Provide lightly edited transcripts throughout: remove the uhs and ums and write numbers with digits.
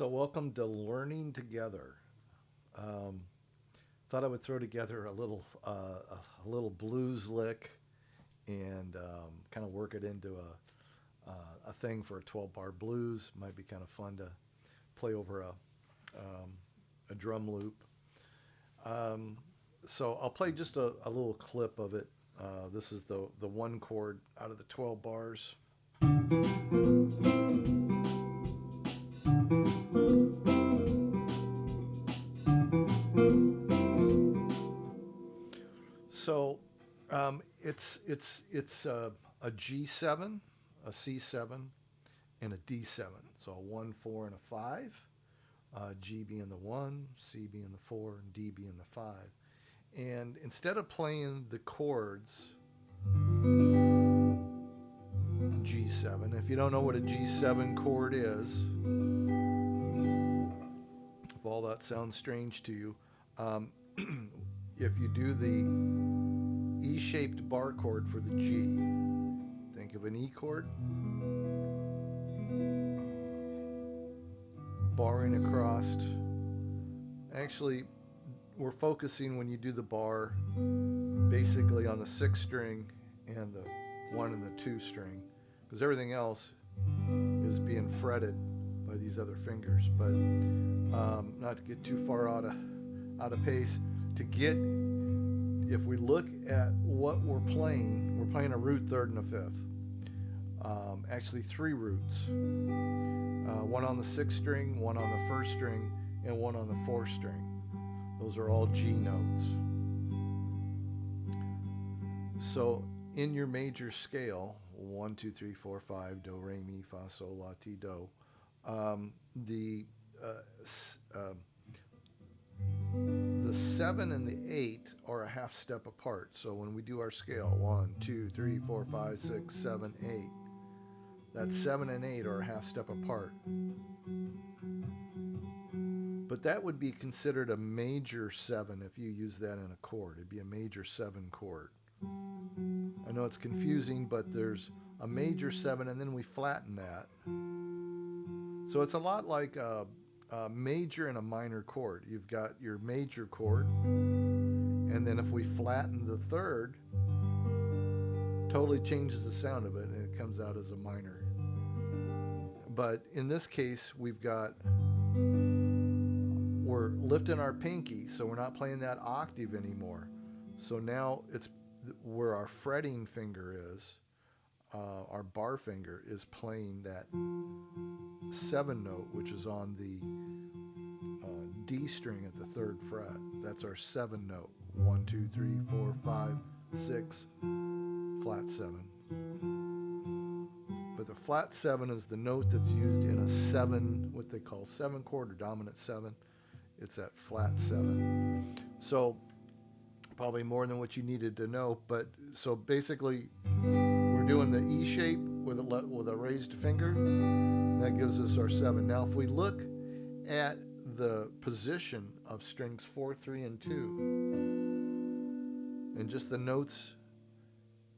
So, welcome to Learning Together. Um, Thought I would throw together a little blues lick and kind of work it into a thing for a 12 bar blues. Might be kind of fun to play over um, a drum loop. Um, so, I'll play just a little clip of it. This is the one chord out of the 12 bars. So it's a G7, a C7, and a D7. So a 1, 4, and a 5. G being the 1, C being the 4, and D being the 5. And instead of playing the chords G7, if you don't know what a G7 chord is, if all that sounds strange to you, um, if you do the E-shaped bar chord for the G, think of an E chord, barring across. Actually, we're focusing when you do the bar basically on the 6th string and the 1 and the 2 string, because everything else is being fretted by these other fingers. But not to get too far out of pace, to get if we look at what we're playing a root, third, and a fifth. Actually, three roots. One on the 6th string, one on the 1st string, and one on the 4th string. Those are all G notes. So in your major scale, 1, 2, 3, 4, 5, do, re, mi, fa, sol, la, ti, do, the uh, uh, the 7 and the 8 are a half step apart. So when we do our scale, 1, 2, 3, 4, 5, 6, 7, 8, that 7 and 8 are a half step apart. But that would be considered a major 7 if you use that in a chord. It'd be a major 7 chord. I know it's confusing, but there's a major 7 and then we flatten that. So it's a lot like a major and a minor chord. You've got your major chord, and then if we flatten the third, totally changes the sound of it and it comes out as a minor. But in this case, we're lifting our pinky, so we're not playing that octave anymore. So now it's where our fretting finger is, our bar finger is playing that 7 note, which is on the D string at the 3rd fret. That's our 7 note. 1, 2, 3, 4, 5, 6, flat 7. But the flat 7 is the note that's used in a 7, what they call 7 chord or dominant 7. It's that flat 7. So probably more than what you needed to know. But so basically, we're doing the E shape with a raised finger. That gives us our 7. Now, if we look at the position of strings 4, 3, and 2, and just the notes,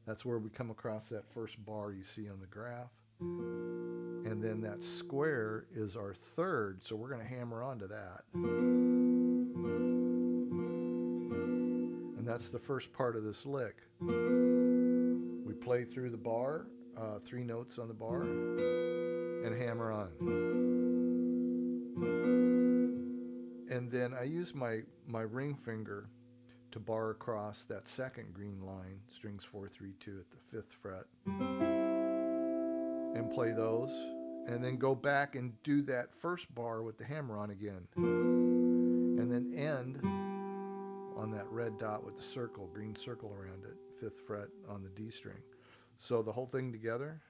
that's where we come across that first bar you see on the graph. And then that square is our 3rd, so we're going to hammer onto that. And that's the first part of this lick. We play through the bar, 3 notes on the bar, and hammer on. And then I use my ring finger to bar across that second green line, strings 4, 3, 2 at the 5th fret, and play those, and then go back and do that first bar with the hammer on again, and then end on that red dot with the circle, green circle around it, 5th fret on the D string. So the whole thing together.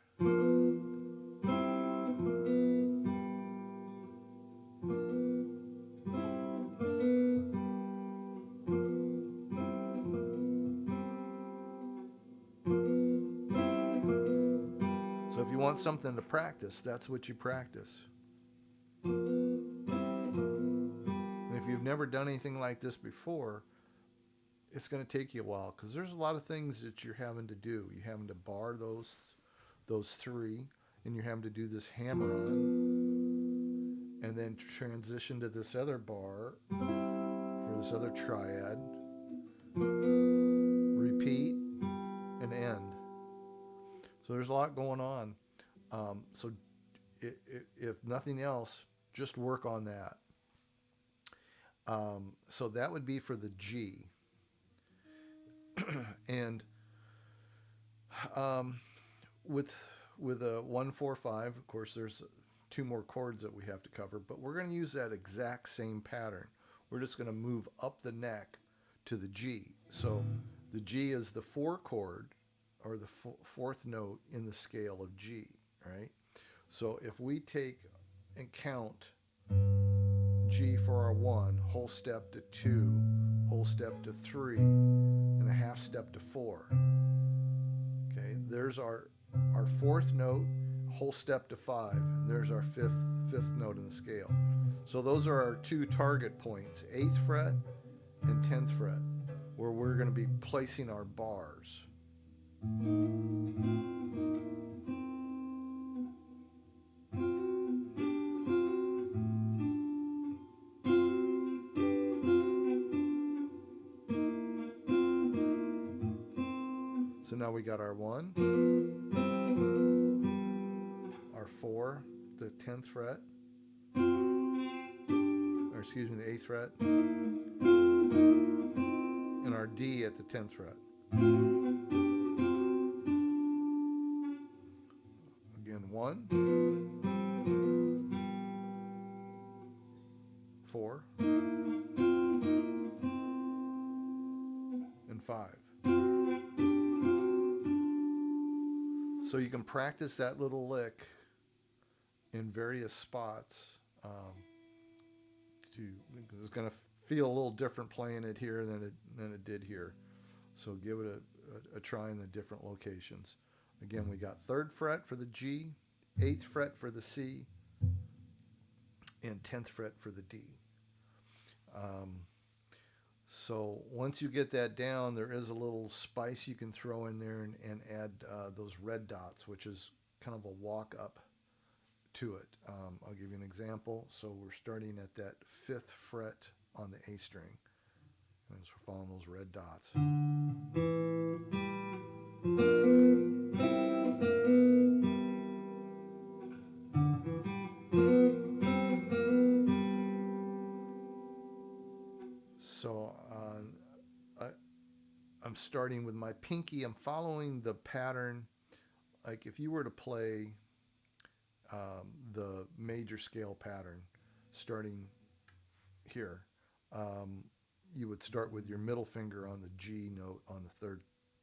So if you want something to practice, that's what you practice. And if you've never done anything like this before, it's going to take you a while because there's a lot of things that you're having to do. You're having to bar those 3, and you're having to do this hammer on, and then transition to this other bar for this other triad, repeat, and end. So there's a lot going on. So if nothing else, just work on that. So that would be for the G. And with a 1-4-5, of course, there's 2 more chords that we have to cover, but we're going to use that exact same pattern. We're just going to move up the neck to the G. So the G is the 4 chord, or the 4th note in the scale of G, right? So if we take and count G for our 1, whole step to 2, whole step to 3, and a half step to 4. Okay, there's our 4th note, whole step to 5. There's our fifth note in the scale. So those are our 2 target points, 8th fret and 10th fret, where we're going to be placing our bars. So now we got our 1, our 4, the 10th fret, or excuse me, the 8th fret, and our D at the 10th fret. Again, 1, 4, and 5. So you can practice that little lick in various spots. Because it's going to feel a little different playing it here than it did here. So give it a try in the different locations. Again, we got 3rd fret for the G, 8th fret for the C, and 10th fret for the D. So once you get that down, there is a little spice you can throw in there and add those red dots, which is kind of a walk up to it. I'll give you an example. So we're starting at that 5th fret on the A string. And as we're following those red dots. So I'm starting with my pinky. I'm following the pattern. Like if you were to play the major scale pattern starting here, you would start with your middle finger on the G note on the 3rd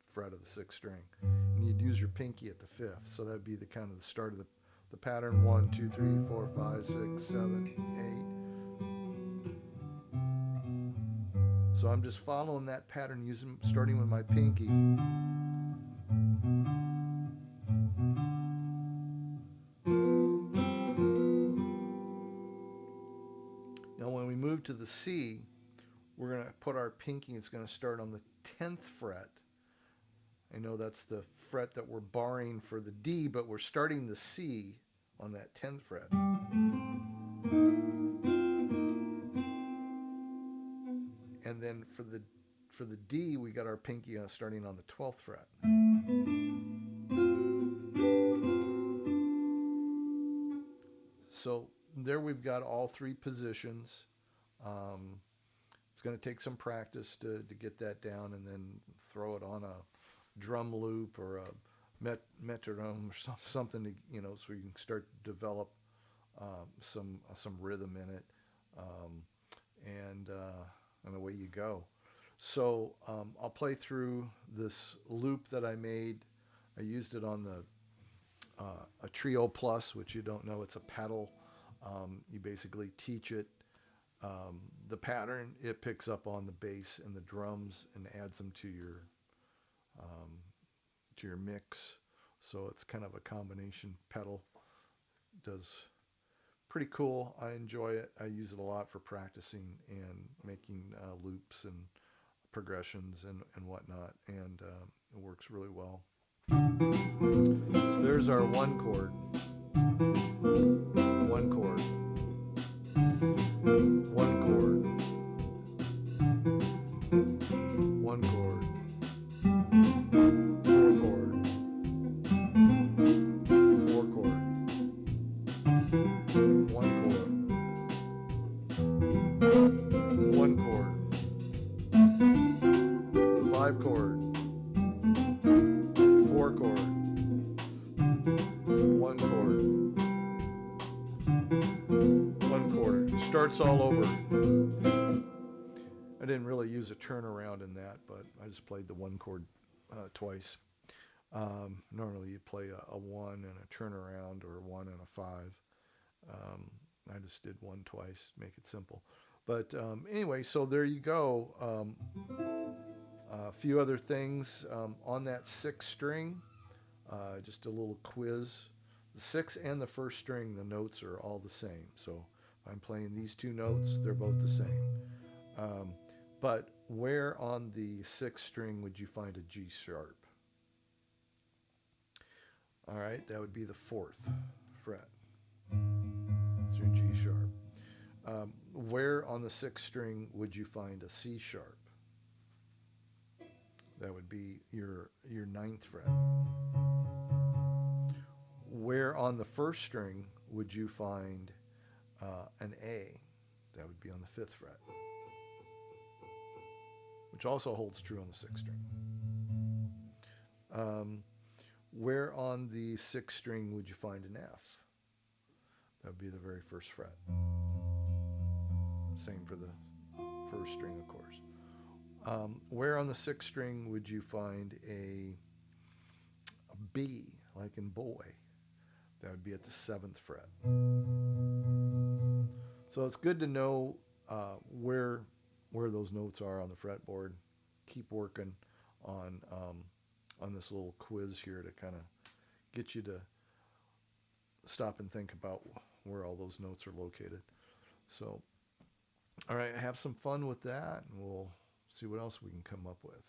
fret of the 6th string, and you'd use your pinky at the 5th. So that'd be the kind of the start of the pattern. 1, 2, 3, 4, 5, 6, 7, 8. So I'm just following that pattern, starting with my pinky. Now when we move to the C, we're going to put our pinky, it's going to start on the 10th fret. I know that's the fret that we're barring for the D, but we're starting the C on that 10th fret. And then for the D, we got our pinky starting on the 12th fret. So there we've got all 3 positions. It's going to take some practice to get that down, and then throw it on a drum loop or a metronome or something to, so you can start to develop some rhythm in it, and away you go. So I'll play through this loop that I made. I used it on a Trio Plus, which you don't know, it's a pedal. You basically teach it the pattern. It picks up on the bass and the drums and adds them to your mix. So it's kind of a combination pedal. Does pretty cool. I enjoy it. I use it a lot for practicing and making loops and progressions and whatnot, and it works really well. So there's our 1 chord. 1 chord. starts all over. I didn't really use a turnaround in that, but I just played the one chord twice. Normally you play a 1 and a turnaround, or a 1 and a 5. I just did 1 twice, make it simple. But anyway, so there you go. A few other things on that 6th string, just a little quiz. The 6th and the 1st string, the notes are all the same. So if I'm playing these 2 notes, they're both the same. But where on the 6th string would you find a G sharp? All right, that would be the 4th fret. That's your G sharp. Where on the 6th string would you find a C sharp? That would be your 9th fret. Where on the 1st string would you find an A? That would be on the 5th fret, which also holds true on the 6th string. Where on the 6th string would you find an F? That would be the very 1st fret. Same for the 1st string, of course. Where on the 6th string would you find a B, like in boy? That would be at the 7th fret. So it's good to know where those notes are on the fretboard. Keep working on this little quiz here to kind of get you to stop and think about where all those notes are located. So, all right, have some fun with that, and we'll see what else we can come up with.